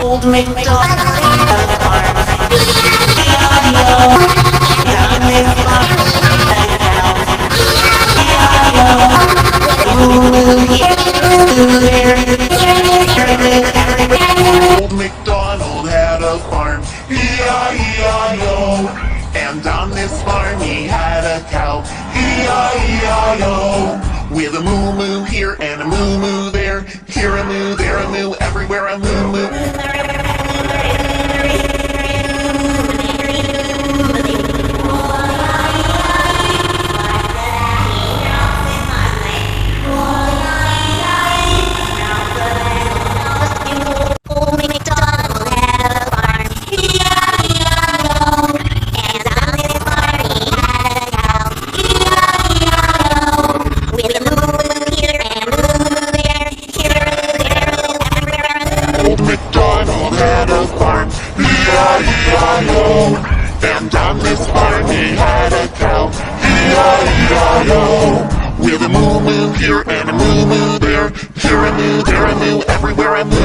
Old MacDonald had a farm. Down in the farm had a cow. Moo here, moo there. Old MacDonald had a farm, E-I-E-I-O. And on this farm he had a cow, E-I-E-I-O. With a moo-moo here and a moo-moo there. Here a moo, there a moo, everywhere a moo-moo. Old MacDonald had a farm, E-I-E-I-O. And on this farm he had a cow, E-I-E-I-O. With a moo-moo here and a moo-moo there. Here a moo, there a moo, everywhere a moo.